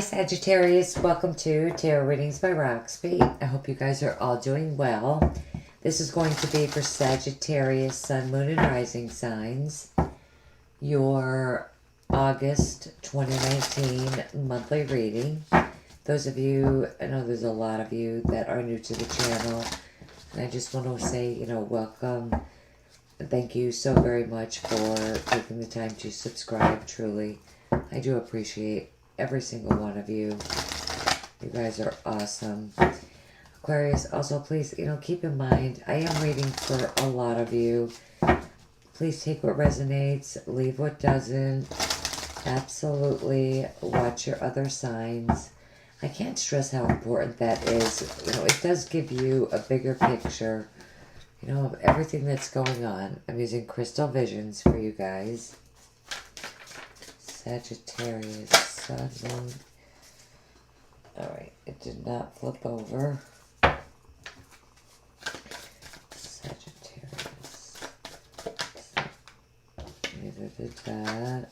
Sagittarius, welcome to Tarot Readings by Roxby. I hope you guys are all doing well. This is going to be for Sagittarius, Sun, Moon, and Rising signs. Your August 2019 monthly reading. Those of you, I know there's a lot of you that are new to the channel. And I just want to say, welcome. Thank you so very much for taking the time to subscribe, truly. I do appreciate every single one of you. You guys are awesome. Aquarius, also please, keep in mind, I am reading for a lot of you. Please take what resonates, leave what doesn't. Absolutely watch your other signs. I can't stress how important that is. It does give you a bigger picture, of everything that's going on. I'm using crystal visions for you guys. Sagittarius, Sun, Moon. Alright, it did not flip over. Sagittarius. Neither did that.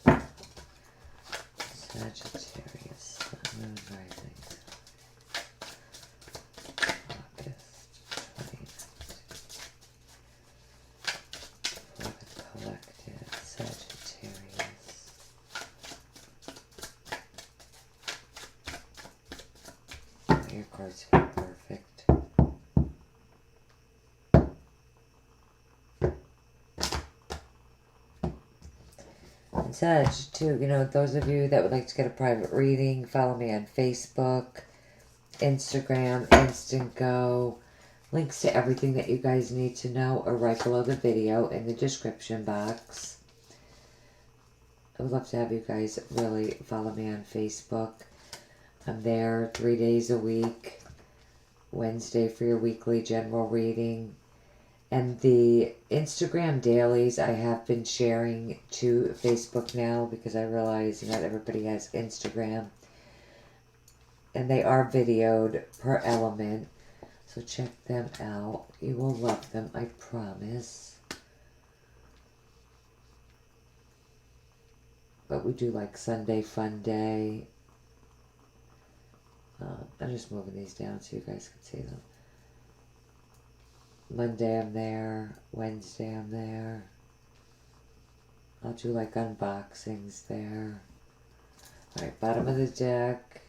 Sagittarius, Sun, Moon, Rising. August 2019. For the collective, Sagittarius. Your cards feel perfect. And Sag, too, those of you that would like to get a private reading, follow me on Facebook, Instagram, Instant Go. Links to everything that you guys need to know are right below the video in the description box. I would love to have you guys really follow me on Facebook. I'm there 3 days a week. Wednesday for your weekly general reading. And the Instagram dailies I have been sharing to Facebook now because I realize not everybody has Instagram. And they are videoed per element. So check them out. You will love them, I promise. But we do like Sunday Fun Day. I'm just moving these down so you guys can see them. Monday I'm there. Wednesday I'm there. I'll do like unboxings there. Alright, bottom of the deck.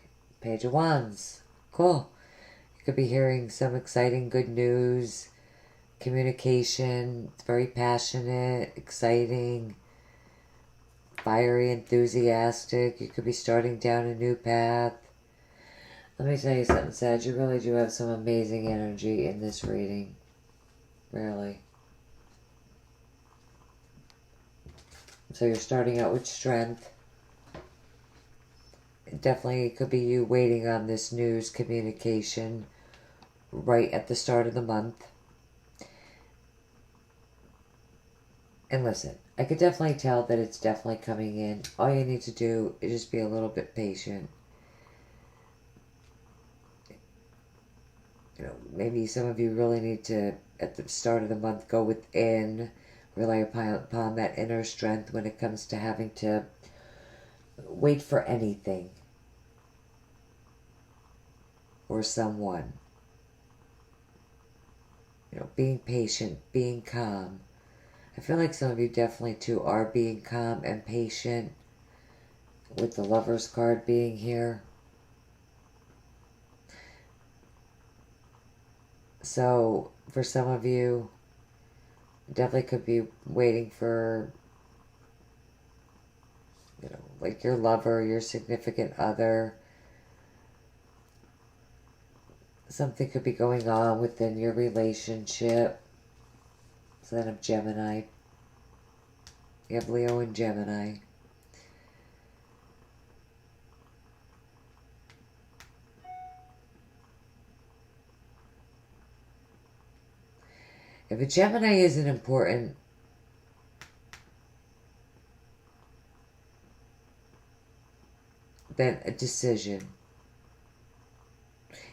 Page of Wands. Cool. You could be hearing some exciting good news. Communication. It's very passionate, exciting, fiery, enthusiastic. You could be starting down a new path. Let me tell you something, Sag. You really do have some amazing energy in this reading. Really. So you're starting out with strength. It definitely could be you waiting on this news communication right at the start of the month. And listen, I could definitely tell that it's definitely coming in. All you need to do is just be a little bit patient. Maybe some of you really need to, at the start of the month, go within, rely upon that inner strength when it comes to having to wait for anything or someone. Being patient, being calm. I feel like some of you definitely, too, are being calm and patient with the Lover's card being here. So, for some of you, definitely could be waiting for, like your lover, your significant other. Something could be going on within your relationship. So then of Gemini. You have Leo and Gemini. If a Gemini isn't important, then a decision.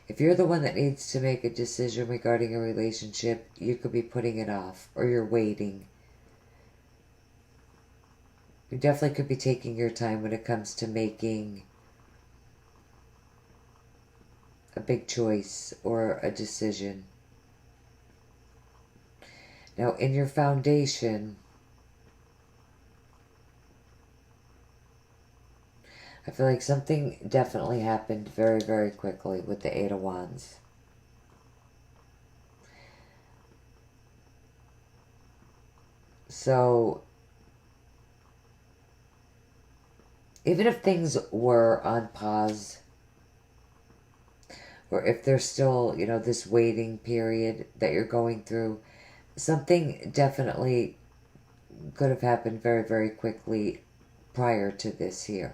If you're the one that needs to make a decision regarding a relationship, you could be putting it off or you're waiting. You definitely could be taking your time when it comes to making a big choice or a decision. Now, in your foundation, I feel like something definitely happened very, very quickly with the Eight of Wands. So, even if things were on pause, or if there's still, you know, this waiting period that you're going through, something definitely could have happened very, very quickly prior to this here.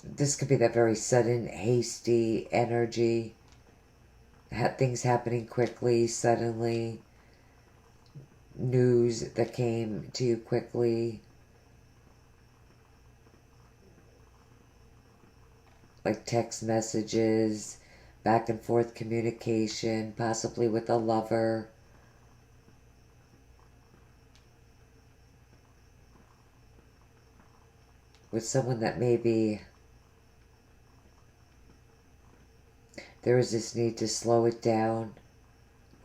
This could be that very sudden, hasty energy, things happening quickly, suddenly, news that came to you quickly, like text messages, back and forth communication, possibly with a lover. With someone that maybe there is this need to slow it down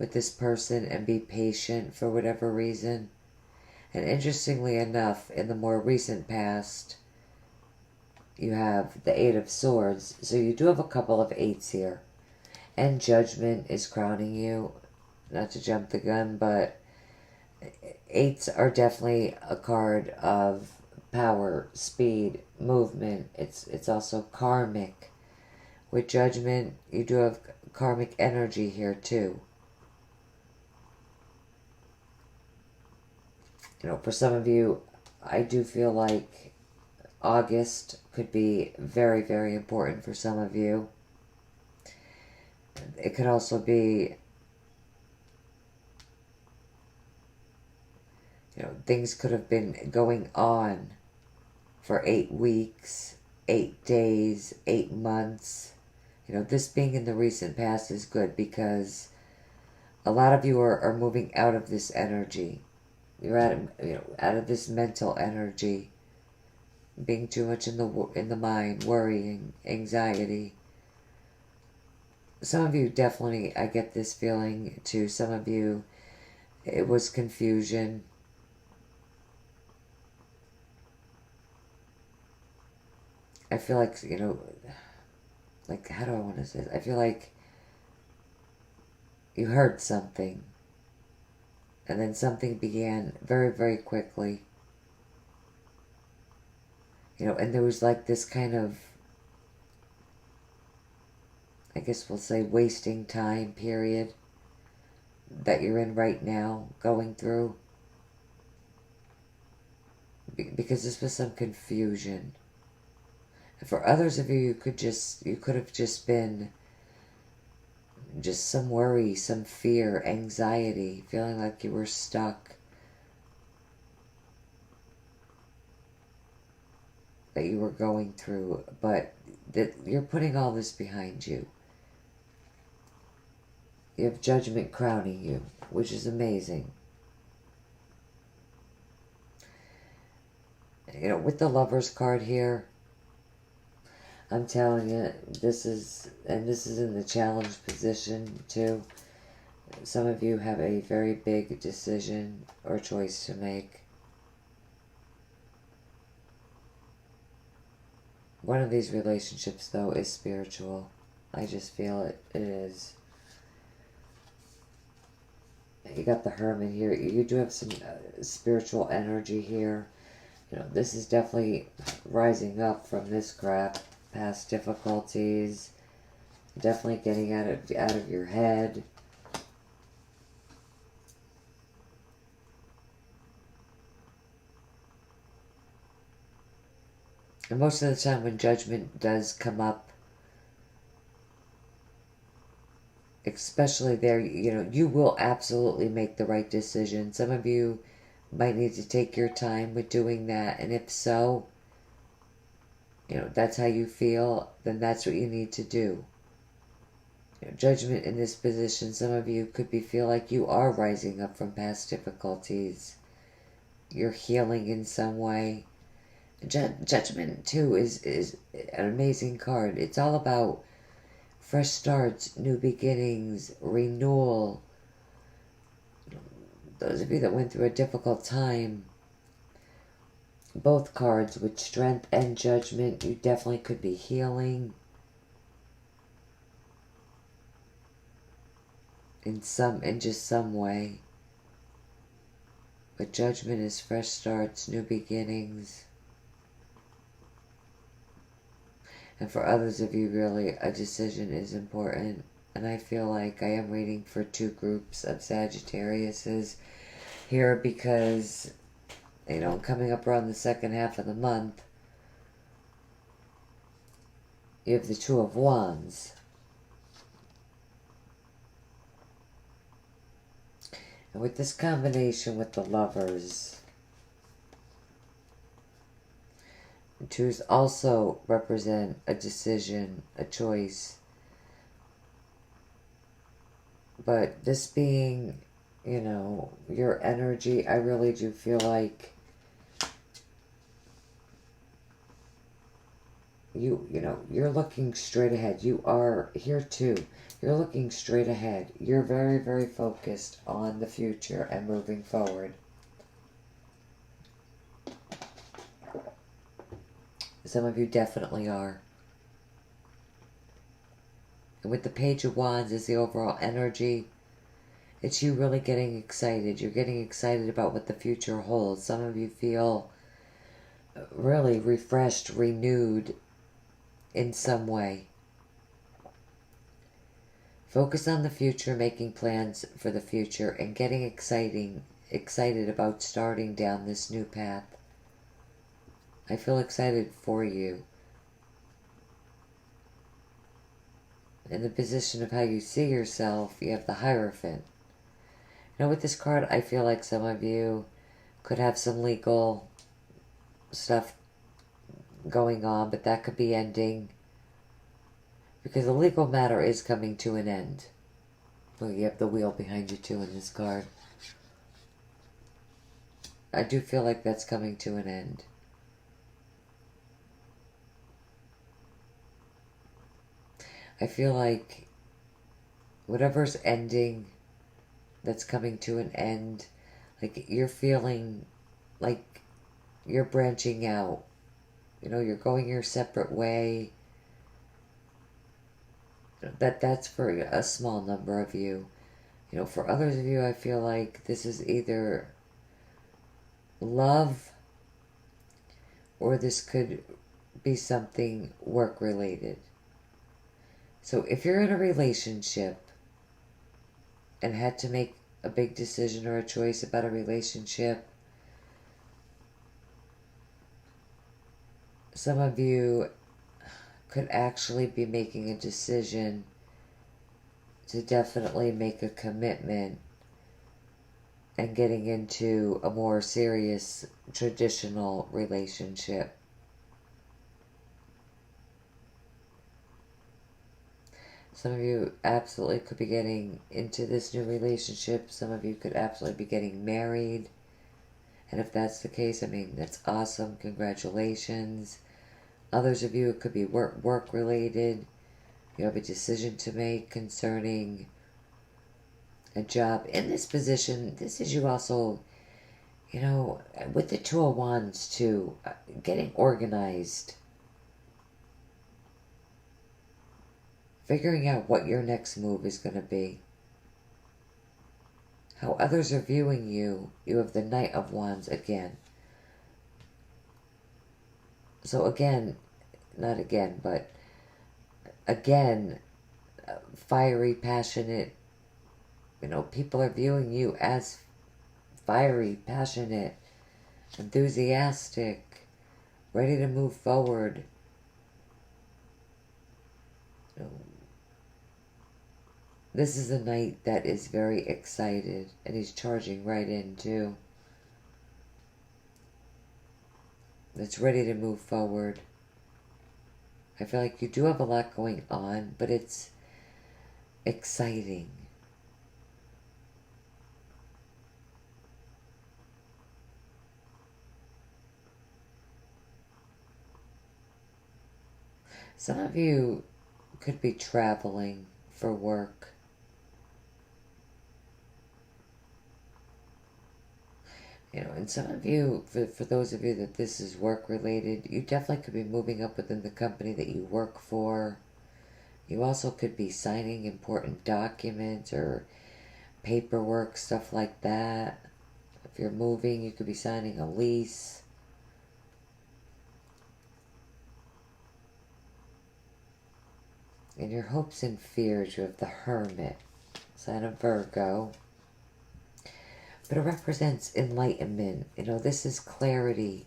with this person and be patient for whatever reason. And interestingly enough, in the more recent past, you have the Eight of Swords. So you do have a couple of eights here. And Judgment is crowning you. Not to jump the gun, but eights are definitely a card of power, speed, movement. It's also karmic. With Judgment, you do have karmic energy here too. You know, for some of you, I do feel like August could be very, very important for some of you. It could also be, you know, things could have been going on for 8 weeks, 8 days, 8 months. You know, this being in the recent past is good because a lot of you are moving out of this energy. You're out of this mental energy, being too much in the mind, worrying, anxiety. Some of you definitely, I get this feeling too. Some of you, it was confusion. I feel like, you know, like, how do I want to say this? I feel like you heard something, and then something began very, very quickly. You know, and there was like this kind of, I guess we'll say, wasting time period that you're in right now, going through. Because this was some confusion. And for others of you, you could have just been just some worry, some fear, anxiety, feeling like you were stuck, that you were going through, but that you're putting all this behind you. You have Judgment crowning you, which is amazing. You know, with the Lover's card here, I'm telling you, this is in the challenge position too. Some of you have a very big decision or choice to make. One of these relationships, though, is spiritual. I just feel it is. You got the Hermit here. You do have some spiritual energy here. You know, this is definitely rising up from this crap. Past difficulties. Definitely getting out of your head. And most of the time when Judgment does come up, especially there, you know, you will absolutely make the right decision. Some of you might need to take your time with doing that, and if so, you know, that's how you feel, then that's what you need to do. You know, Judgment in this position, some of you could feel like you are rising up from past difficulties. You're healing in some way. Judgment, too, is an amazing card. It's all about fresh starts, new beginnings, renewal. Those of you that went through a difficult time, both cards with Strength and Judgment, you definitely could be healing in just some way. But Judgment is fresh starts, new beginnings. And for others of you, really, a decision is important. And I feel like I am reading for 2 groups of Sagittariuses here because, you know, coming up around the second half of the month, you have the Two of Wands. And with this combination with the Lovers, twos also represent a decision, a choice. But this being, you know, your energy, I really do feel like you know, you're looking straight ahead. You are here too. You're looking straight ahead. You're very, very focused on the future and moving forward. Some of you definitely are. And with the Page of Wands is the overall energy. It's you really getting excited. You're getting excited about what the future holds. Some of you feel really refreshed, renewed in some way. Focus on the future, making plans for the future, and getting excited about starting down this new path. I feel excited for you. In the position of how you see yourself, you have the Hierophant. Now with this card, I feel like some of you could have some legal stuff going on, but that could be ending. Because the legal matter is coming to an end. Well, you have the Wheel behind you too in this card. I do feel like that's coming to an end. I feel like whatever's ending, that's coming to an end, like you're feeling like you're branching out. You know, you're going your separate way. That's for a small number of you. You know, for others of you, I feel like this is either love or this could be something work-related. So if you're in a relationship and had to make a big decision or a choice about a relationship, some of you could actually be making a decision to definitely make a commitment and getting into a more serious traditional relationship. Some of you absolutely could be getting into this new relationship. Some of you could absolutely be getting married. And if that's the case, I mean, that's awesome. Congratulations. Others of you, it could be work related. You have a decision to make concerning a job. In this position, this is you also, you know, with the Two of Wands too, getting organized. Figuring out what your next move is going to be. How others are viewing you. You have the Knight of Wands again. So again, not again, but again, fiery, passionate. You know, people are viewing you as fiery, passionate, enthusiastic, ready to move forward. You know, this is a knight that is very excited, and he's charging right in too. That's ready to move forward. I feel like you do have a lot going on, but it's exciting. Some of you could be traveling for work. You know, and some of you, for those of you that this is work related, you definitely could be moving up within the company that you work for. You also could be signing important documents or paperwork, stuff like that. If you're moving, you could be signing a lease. In your hopes and fears, you have the Hermit, sign of Virgo. But it represents enlightenment. You know, this is clarity.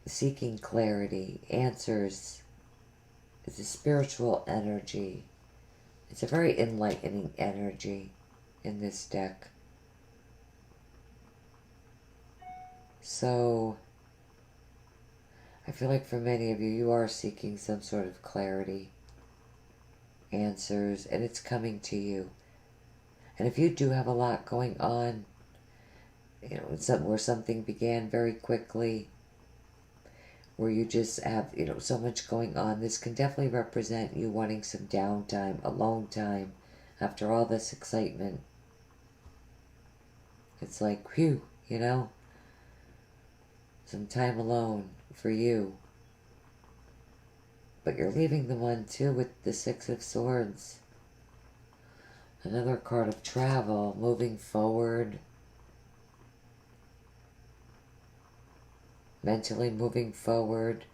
Seeking clarity, answers. It's a spiritual energy. It's a very enlightening energy in this deck. So, I feel like for many of you, you are seeking some sort of clarity, answers, and it's coming to you. And if you do have a lot going on, you know, where something began very quickly, where you just have, you know, so much going on, this can definitely represent you wanting some downtime, alone time, after all this excitement. It's like, whew, you know, some time alone for you. But you're leaving the one, too, with the Six of Swords. Another card of travel, moving forward. Mentally moving forward.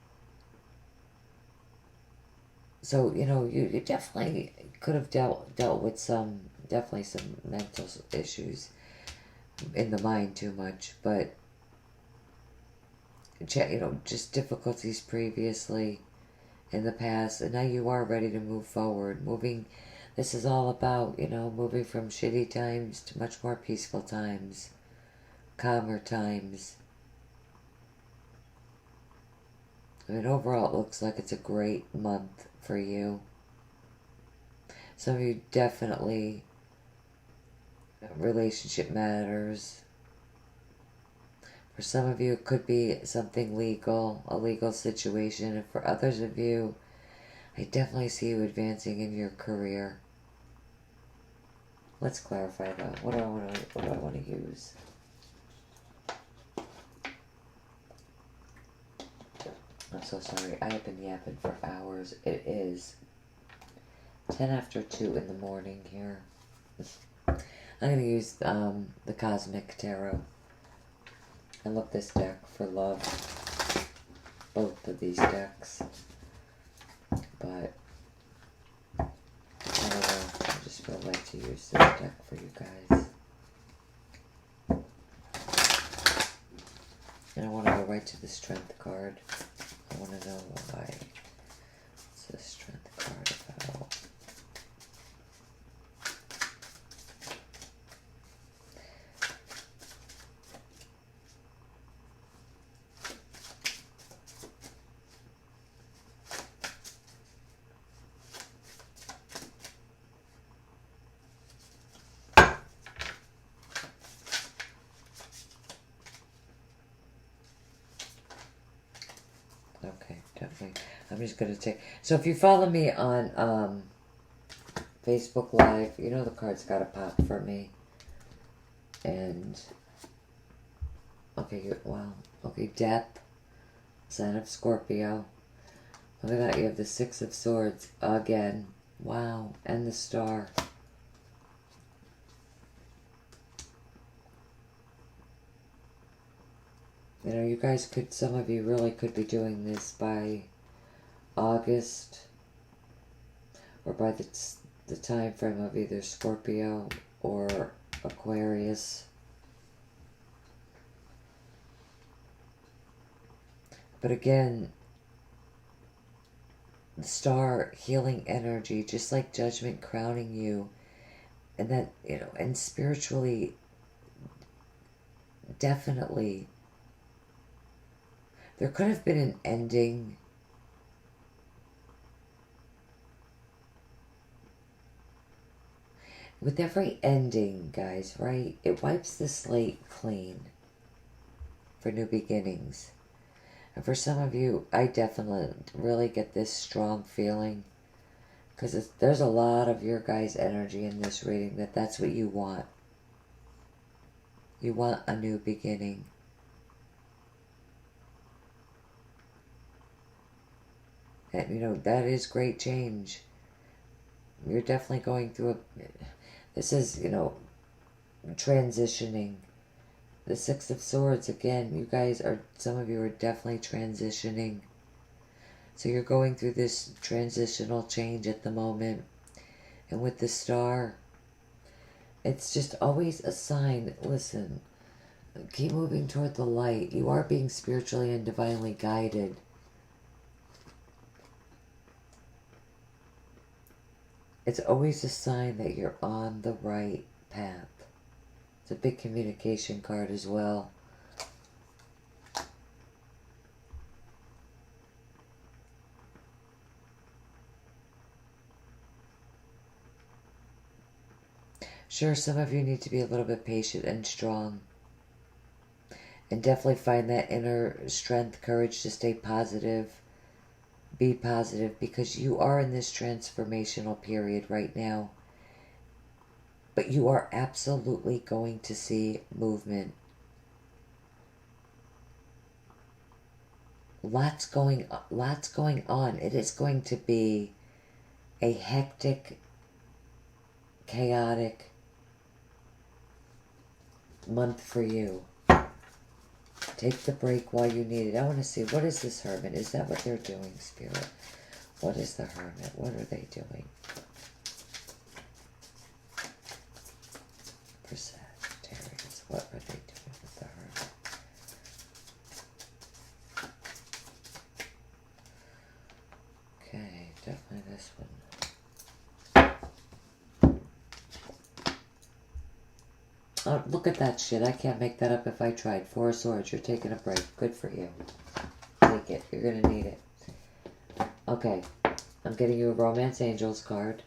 So, you know, you definitely could have dealt with definitely some mental issues in the mind too much, but, you know, just difficulties previously in the past, and now you are ready to move forward. This is all about, you know, moving from shitty times to much more peaceful times, calmer times. I mean, overall, it looks like it's a great month for you. Some of you definitely, relationship matters. For some of you, it could be something legal, a legal situation. And for others of you, I definitely see you advancing in your career. Let's clarify that. What do I want to use? I'm so sorry. I have been yapping for hours. It is 10 after 2 in the morning here. I'm going to use the Cosmic Tarot. I love this deck for love. Both of these decks. But I don't know. I just feel like to use this deck for you guys. And I want to go right to the Strength card. I want to know why. What's the Strength card about? Okay, definitely. I'm just going to take... So if you follow me on Facebook Live, you know the card's got to pop for me. And... Okay, wow. Okay, Death. Sign of Scorpio. Look at that, you have the Six of Swords again. Wow, and the Star. You know, you guys could, some of you really could be doing this by August, or by the time frame of either Scorpio or Aquarius. But again, the Star, healing energy, just like Judgment crowning you, and that, you know, and spiritually, definitely, there could have been an ending. With every ending, guys, right? It wipes the slate clean for new beginnings. And for some of you, I definitely really get this strong feeling, because there's a lot of your guys' energy in this reading, that's what you want. You want a new beginning. And, you know, that is great change. You're definitely going through this is, you know, transitioning. The Six of Swords, again, you guys are, some of you are definitely transitioning. So you're going through this transitional change at the moment. And with the Star, it's just always a sign. Listen, keep moving toward the light. You are being spiritually and divinely guided. It's always a sign that you're on the right path. It's a big communication card as well. Sure, some of you need to be a little bit patient and strong. And definitely find that inner strength, courage to stay positive. Be positive, because you are in this transformational period right now. But you are absolutely going to see movement. Lots going on. It is going to be a hectic, chaotic month for you. Take the break while you need it. I want to see, what is this Hermit? Is that what they're doing, Spirit? What is the Hermit? What are they doing? For Sagittarius, what are they doing with the Hermit? Okay, definitely this one. Oh, look at that shit. I can't make that up if I tried. Four of Swords, you're taking a break. Good for you. Take it. You're going to need it. Okay. I'm getting you a Romance Angels card.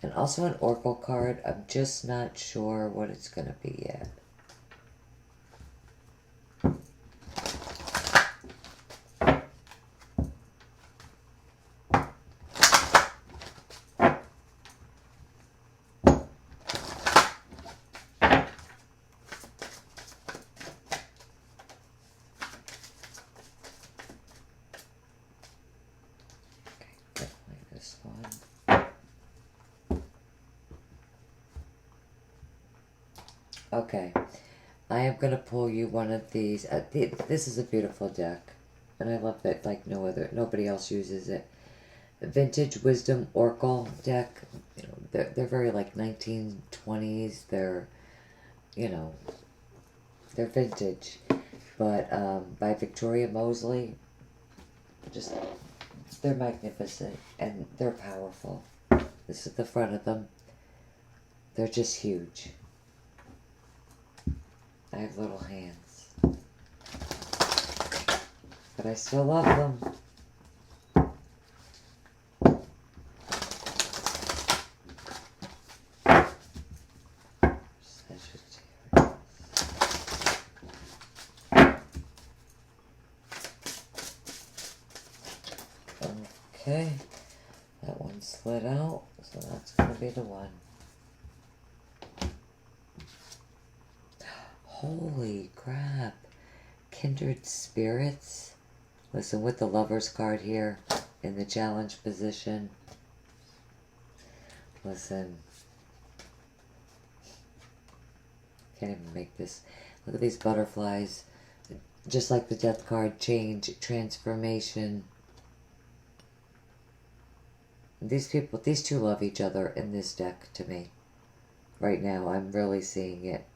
And also an Oracle card. I'm just not sure what it's going to be yet. Okay, I am going to pull you one of these. This is a beautiful deck, and I love that like nobody else uses it. Vintage Wisdom Oracle deck. You know, they're very like 1920s. They're, you know, they're vintage, but by Victoria Mosley. Just, they're magnificent and they're powerful. This is the front of them. They're just huge. I have little hands, but I still love them. Okay, that one slid out, so that's going to be the one. Holy crap. Kindred Spirits. Listen, with the Lover's card here in the challenge position. Listen. Can't even make this. Look at these butterflies. Just like the Death card, change, transformation. These people, these two love each other in this deck to me. Right now, I'm really seeing it.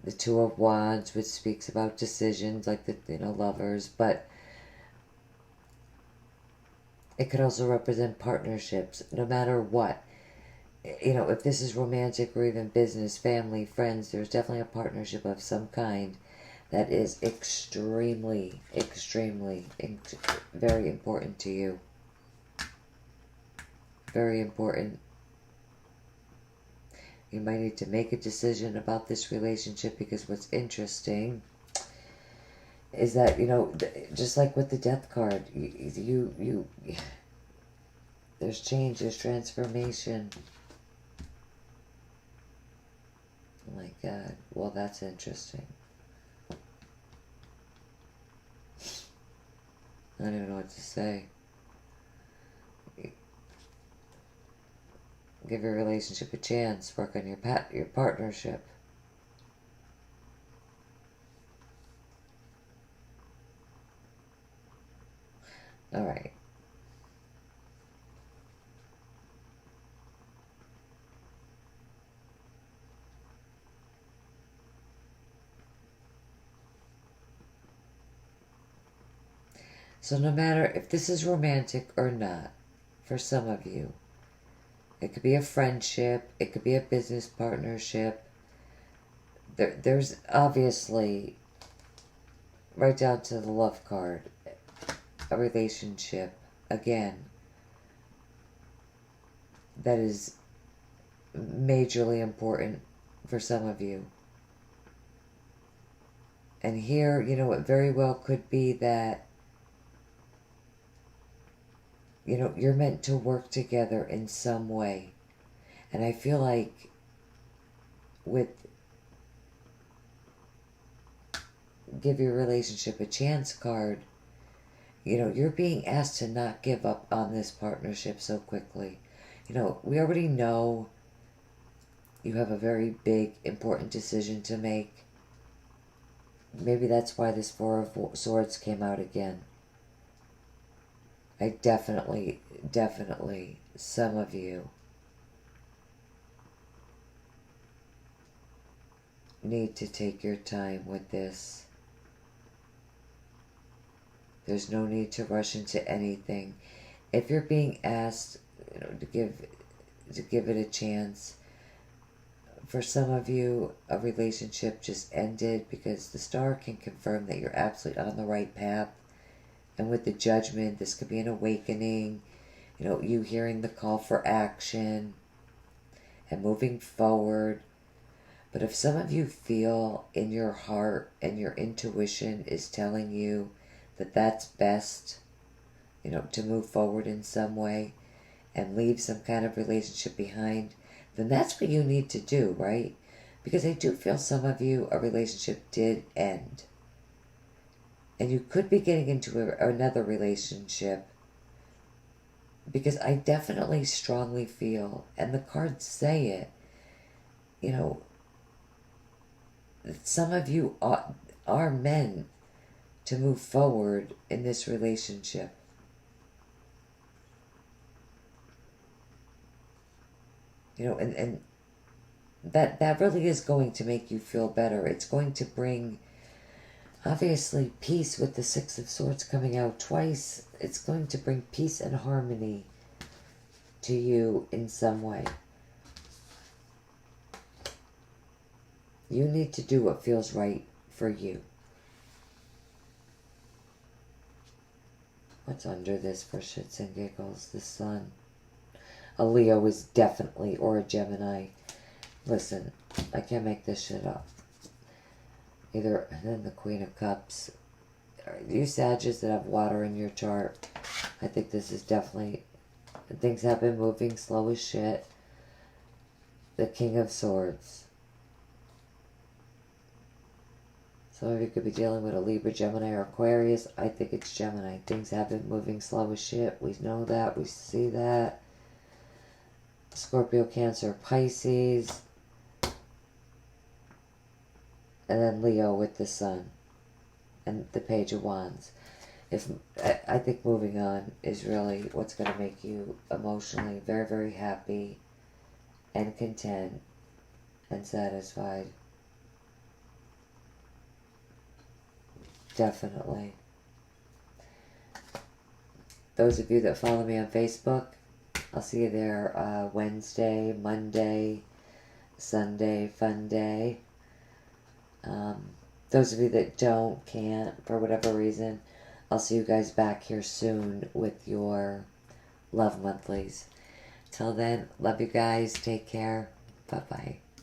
The Two of Wands, which speaks about decisions, like the, you know, lovers, but it could also represent partnerships, no matter what. You know, if this is romantic or even business, family, friends, there's definitely a partnership of some kind that is extremely, extremely, very important to you. Very important. You might need to make a decision about this relationship, because what's interesting is that, you know, just like with the death card, you there's change, there's transformation. Oh my God. Well, that's interesting. I don't even know what to say. Give your relationship a chance. Work on your partnership. All right. So no matter if this is romantic or not, for some of you, it could be a friendship, it could be a business partnership. There's obviously, right down to the love card, a relationship, again, that is majorly important for some of you. And here, you know, it very well could be that, you know, you're meant to work together in some way. And I feel like with give your relationship a chance card, you know, you're being asked to not give up on this partnership so quickly. You know, we already know you have a very big, important decision to make. Maybe that's why this Four of Swords came out again. I definitely, some of you need to take your time with this. There's no need to rush into anything. If you're being asked, you know, to give it a chance, for some of you, a relationship just ended because the star can confirm that you're absolutely on the right path. And with the Judgment, this could be an awakening, you know, you hearing the call for action and moving forward. But if some of you feel in your heart and your intuition is telling you that that's best, you know, to move forward in some way and leave some kind of relationship behind, then that's what you need to do, right? Because I do feel some of you, a relationship did end. And you could be getting into another relationship, because I definitely strongly feel, and the cards say it, you know, some of you are meant to move forward in this relationship. You know, and that really is going to make you feel better. It's going to bring, obviously, peace with the Six of Swords coming out twice. It's going to bring peace and harmony to you in some way. You need to do what feels right for you. What's under this for shits and giggles? The Sun. A Leo is definitely, or a Gemini. Listen, I can't make this shit up. Either, and then the Queen of Cups. You Sagittarius that have water in your chart, I think this is definitely, things have been moving slow as shit. The King of Swords. Some of you could be dealing with a Libra, Gemini, or Aquarius. I think it's Gemini. Things have been moving slow as shit. We know that. We see that. Scorpio, Cancer, Pisces. And then Leo with the Sun. And the Page of Wands. I think moving on is really what's going to make you emotionally very, very happy and content and satisfied. Definitely. Those of you that follow me on Facebook, I'll see you there Wednesday, Monday, Sunday, fun day. Those of you that can't, for whatever reason, I'll see you guys back here soon with your love monthlies. Till then, love you guys. Take care. Bye-bye.